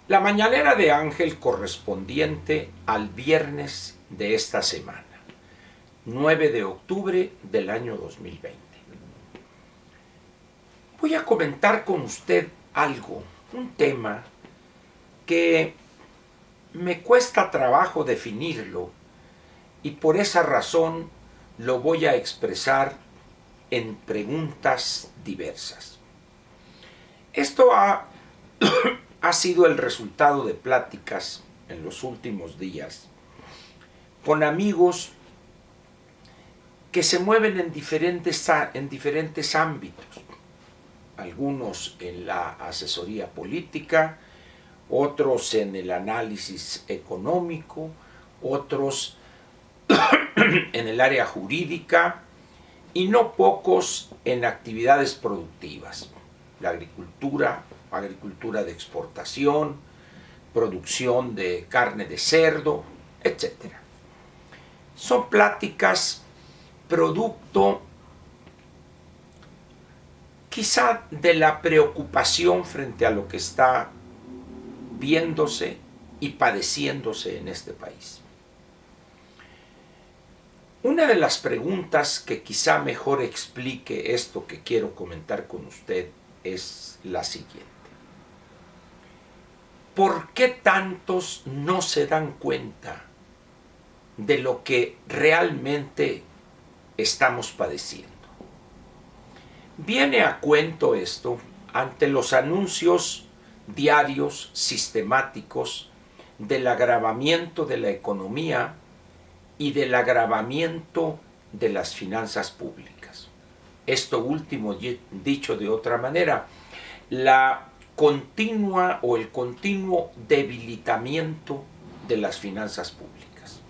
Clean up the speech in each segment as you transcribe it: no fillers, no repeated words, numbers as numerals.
La mañanera de Ángel correspondiente al viernes de esta semana, 9 de octubre del año 2020. Voy a comentar con usted algo, un tema que me cuesta trabajo definirlo y por esa razón lo voy a expresar en preguntas diversas. Esto ha sido el resultado de pláticas en los últimos días con amigos que se mueven en diferentes ámbitos, algunos en la asesoría política, otros en el análisis económico, otros en el área jurídica y no pocos en actividades productivas, la agricultura de exportación, producción de carne de cerdo, etc. Son pláticas producto quizá de la preocupación frente a lo que está viéndose y padeciéndose en este país. Una de las preguntas que quizá mejor explique esto que quiero comentar con usted es la siguiente. ¿Por qué tantos no se dan cuenta de lo que realmente estamos padeciendo? Viene a cuento esto ante los anuncios diarios sistemáticos del agravamiento de la economía y del agravamiento de las finanzas públicas. Esto último, dicho de otra manera, la continua o el continuo debilitamiento de las finanzas públicas.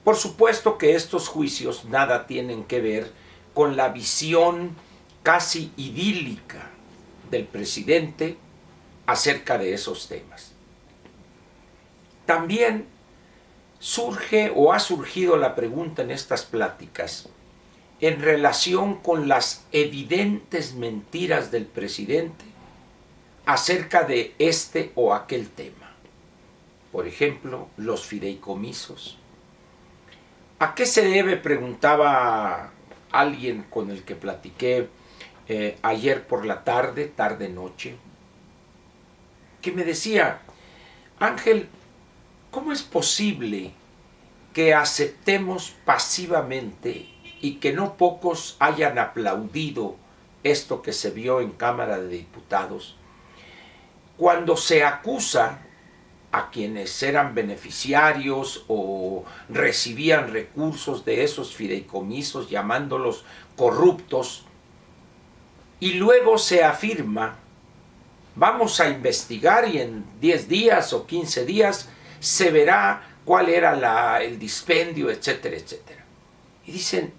Por supuesto que estos juicios nada tienen que ver con la visión casi idílica del presidente acerca de esos temas. También surge o ha surgido la pregunta en estas pláticas en relación con las evidentes mentiras del presidente acerca de este o aquel tema. Por ejemplo, los fideicomisos. ¿A qué se debe? Preguntaba alguien con el que platiqué ayer por la tarde-noche, que me decía, Ángel, ¿cómo es posible que aceptemos pasivamente y que no pocos hayan aplaudido esto que se vio en Cámara de Diputados, cuando se acusa a quienes eran beneficiarios o recibían recursos de esos fideicomisos llamándolos corruptos, y luego se afirma, vamos a investigar y en 10 días o 15 días se verá cuál era el dispendio, etcétera, etcétera? Y dicen,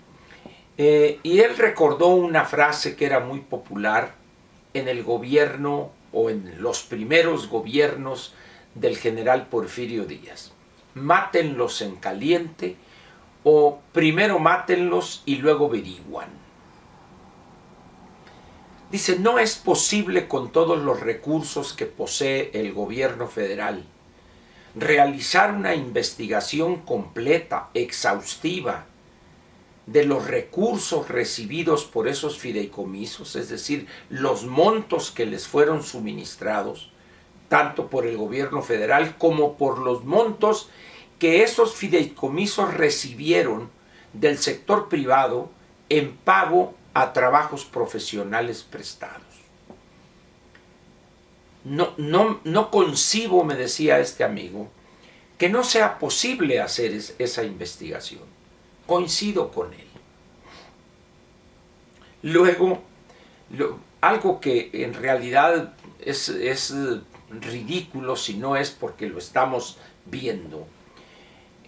y él recordó una frase que era muy popular en el gobierno o en los primeros gobiernos del general Porfirio Díaz. Mátenlos en caliente o primero mátenlos y luego averiguan. Dice, no es posible con todos los recursos que posee el gobierno federal realizar una investigación completa, exhaustiva, de los recursos recibidos por esos fideicomisos, es decir, los montos que les fueron suministrados, tanto por el gobierno federal como por los montos que esos fideicomisos recibieron del sector privado en pago a trabajos profesionales prestados. No concibo, me decía este amigo, que no sea posible hacer esa investigación. Coincido con él. Luego, algo que en realidad es ridículo si no es porque lo estamos viendo.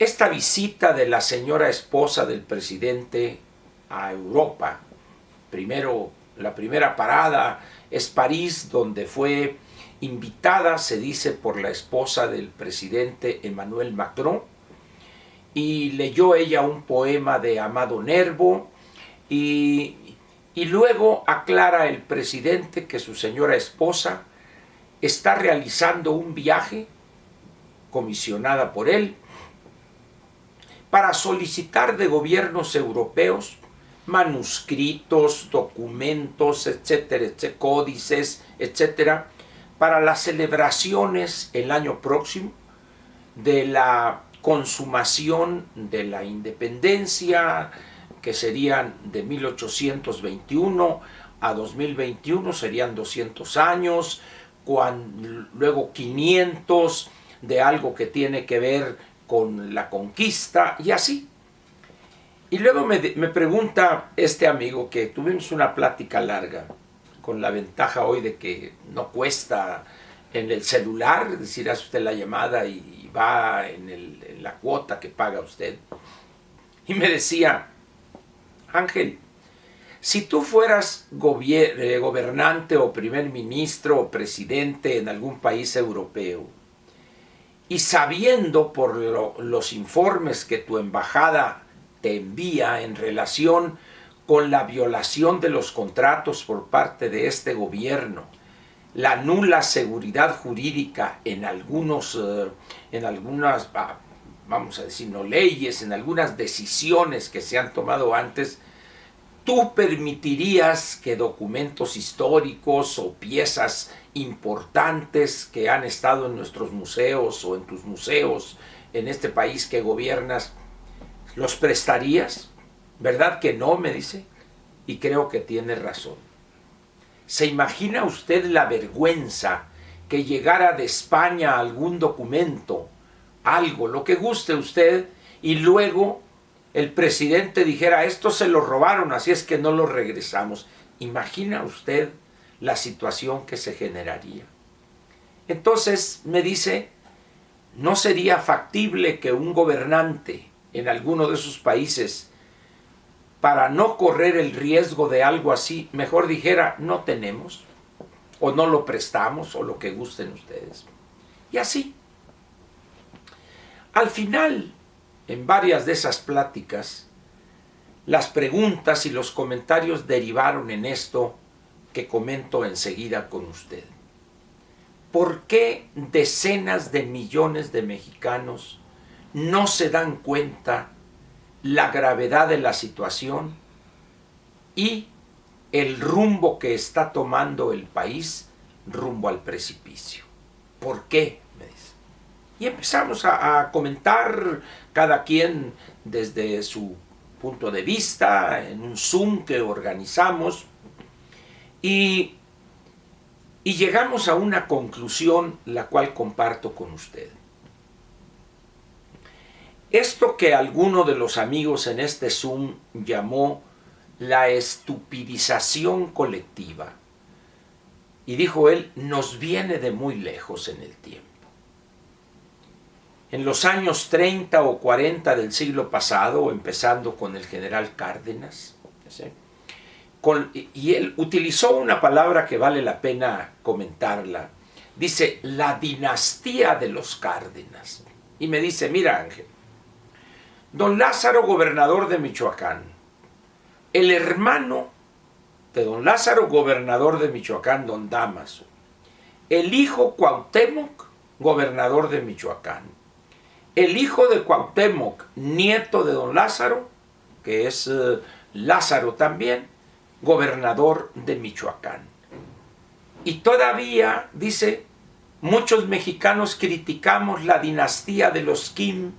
Esta visita de la señora esposa del presidente a Europa, la primera parada es París, donde fue invitada, se dice, por la esposa del presidente Emmanuel Macron, y leyó ella un poema de Amado Nervo, y luego aclara el presidente que su señora esposa está realizando un viaje comisionada por él para solicitar de gobiernos europeos manuscritos, documentos, etcétera, etcétera, códices, etcétera, para las celebraciones el año próximo de la consumación de la independencia, que serían de 1821 a 2021, serían 200 años, luego 500 de algo que tiene que ver con la conquista, y así. Y luego me pregunta este amigo, que tuvimos una plática larga, con la ventaja hoy de que no cuesta en el celular, es decir, hace usted la llamada y va en la cuota que paga usted. Y me decía: Ángel, si tú fueras gobernante o primer ministro o presidente en algún país europeo, y sabiendo por los informes que tu embajada te envía en relación con la violación de los contratos por parte de este gobierno, la nula seguridad jurídica en algunas, vamos a decir, no leyes, en algunas decisiones que se han tomado antes, ¿tú permitirías que documentos históricos o piezas importantes que han estado en nuestros museos o en tus museos en este país que gobiernas, los prestarías? ¿Verdad que no?, me dice. Y creo que tiene razón. ¿Se imagina usted la vergüenza que llegara de España algún documento, algo, lo que guste usted, y luego el presidente dijera: esto se lo robaron, así es que no lo regresamos? ¿Imagina usted la situación que se generaría? Entonces me dice: ¿no sería factible que un gobernante en alguno de esos países, para no correr el riesgo de algo así, mejor dijera: no tenemos, o no lo prestamos, o lo que gusten ustedes? Y así. Al final, en varias de esas pláticas, las preguntas y los comentarios derivaron en esto que comento enseguida con usted. ¿Por qué decenas de millones de mexicanos no se dan cuenta la gravedad de la situación y el rumbo que está tomando el país rumbo al precipicio? ¿Por qué?, me dice. Y empezamos a comentar, cada quien desde su punto de vista, en un Zoom que organizamos, y llegamos a una conclusión, la cual comparto con usted. Esto que alguno de los amigos en este Zoom llamó la estupidización colectiva, y dijo él, nos viene de muy lejos en el tiempo. En los años 30 o 40 del siglo pasado, empezando con el general Cárdenas, ¿sí?, y él utilizó una palabra que vale la pena comentarla. Dice, la dinastía de los Cárdenas. Y me dice: mira, Ángel, don Lázaro, gobernador de Michoacán, el hermano de don Lázaro, gobernador de Michoacán, don Dámaso, el hijo Cuauhtémoc, gobernador de Michoacán, el hijo de Cuauhtémoc, nieto de don Lázaro, que es Lázaro también, gobernador de Michoacán. Y todavía, dice, muchos mexicanos criticamos la dinastía de los Kim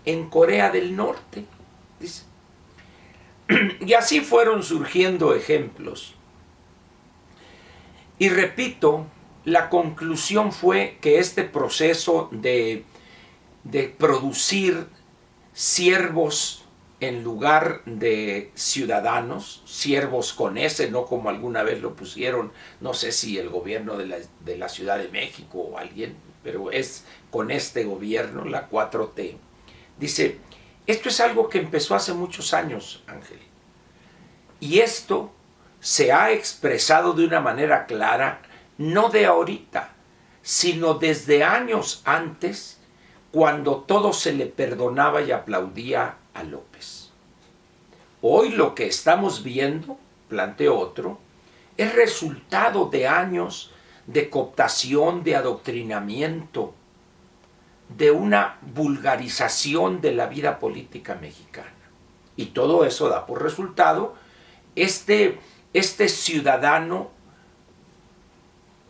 en Corea del Norte, dice. Y así fueron surgiendo ejemplos. Y repito, la conclusión fue que este proceso de producir siervos en lugar de ciudadanos, siervos con S, no como alguna vez lo pusieron, no sé si el gobierno de la Ciudad de México o alguien, pero es con este gobierno, la 4T. Dice, esto es algo que empezó hace muchos años, Ángel. Y esto se ha expresado de una manera clara, no de ahorita, sino desde años antes, cuando todo se le perdonaba y aplaudía a López. Hoy lo que estamos viendo, planteo otro, es resultado de años de cooptación, de adoctrinamiento, de una vulgarización de la vida política mexicana. Y todo eso da por resultado este ciudadano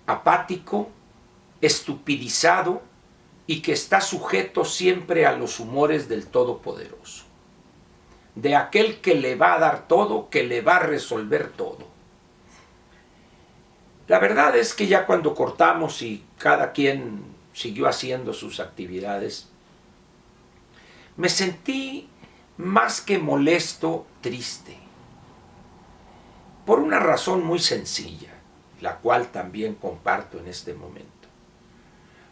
apático, estupidizado y que está sujeto siempre a los humores del Todopoderoso, de aquel que le va a dar todo, que le va a resolver todo. La verdad es que ya cuando cortamos y cada quien siguió haciendo sus actividades, me sentí más que molesto, triste, por una razón muy sencilla, la cual también comparto en este momento.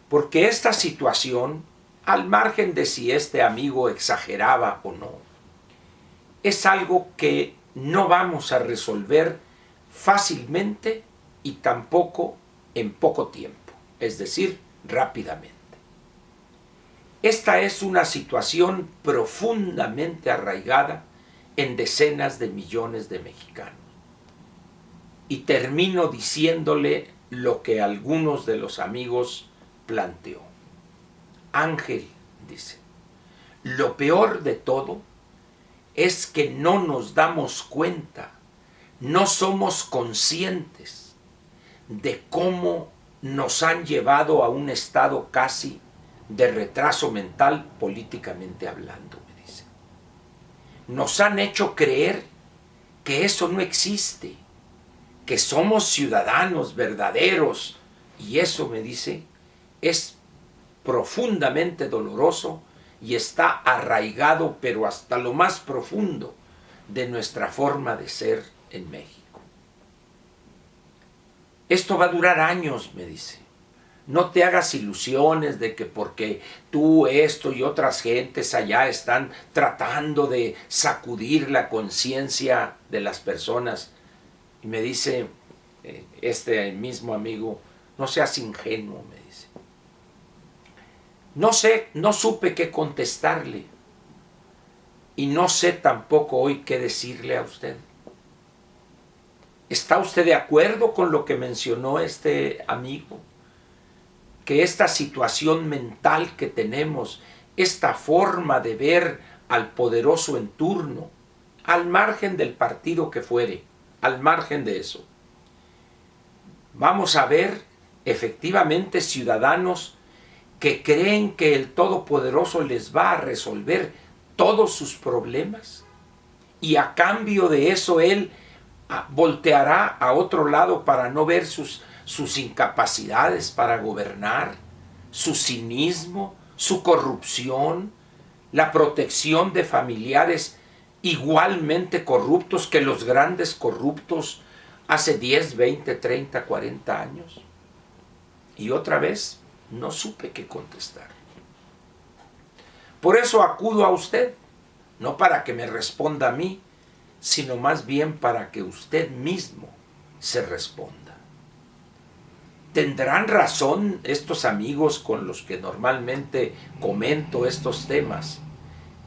Porque esta situación, al margen de si este amigo exageraba o no, es algo que no vamos a resolver fácilmente y tampoco en poco tiempo, es decir, rápidamente. Esta es una situación profundamente arraigada en decenas de millones de mexicanos. Y termino diciéndole lo que algunos de los amigos planteó. Ángel, dice, lo peor de todo es que no nos damos cuenta, no somos conscientes de cómo nos han llevado a un estado casi de retraso mental políticamente hablando, me dice. Nos han hecho creer que eso no existe, que somos ciudadanos verdaderos, y eso, me dice, es profundamente doloroso y está arraigado, pero hasta lo más profundo de nuestra forma de ser en México. Esto va a durar años, me dice. No te hagas ilusiones de que porque tú, esto y otras gentes allá están tratando de sacudir la conciencia de las personas. Y me dice este mismo amigo, no seas ingenuo, me dice. No supe qué contestarle. Y no sé tampoco hoy qué decirle a usted. ¿Está usted de acuerdo con lo que mencionó este amigo? Que esta situación mental que tenemos, esta forma de ver al poderoso en turno, al margen del partido que fuere, al margen de eso, vamos a ver efectivamente ciudadanos que creen que el Todopoderoso les va a resolver todos sus problemas y a cambio de eso Él volteará a otro lado para no ver sus incapacidades para gobernar, su cinismo, su corrupción, la protección de familiares igualmente corruptos que los grandes corruptos hace 10, 20, 30, 40 años. Y otra vez no supe qué contestar. Por eso acudo a usted, no para que me responda a mí, sino más bien para que usted mismo se responda. ¿Tendrán razón estos amigos con los que normalmente comento estos temas,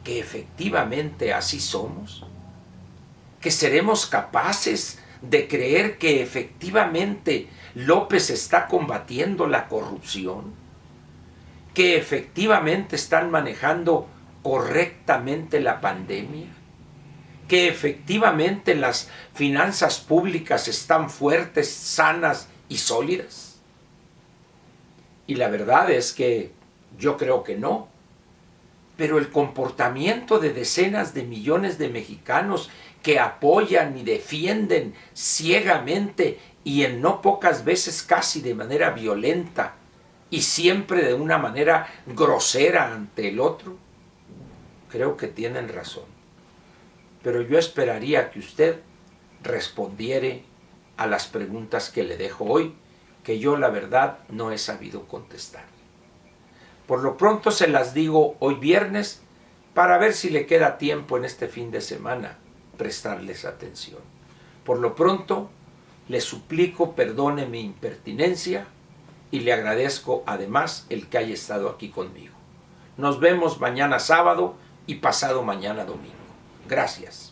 que efectivamente así somos? ¿Que seremos capaces de creer que efectivamente López está combatiendo la corrupción? ¿Que efectivamente están manejando correctamente la pandemia? ¿Que efectivamente las finanzas públicas están fuertes, sanas y sólidas? Y la verdad es que yo creo que no. Pero el comportamiento de decenas de millones de mexicanos que apoyan y defienden ciegamente y en no pocas veces casi de manera violenta y siempre de una manera grosera ante el otro, creo que tienen razón. Pero yo esperaría que usted respondiera a las preguntas que le dejo hoy, que yo la verdad no he sabido contestar. Por lo pronto se las digo hoy viernes para ver si le queda tiempo en este fin de semana prestarles atención. Por lo pronto le suplico perdone mi impertinencia y le agradezco además el que haya estado aquí conmigo. Nos vemos mañana sábado y pasado mañana domingo. Gracias.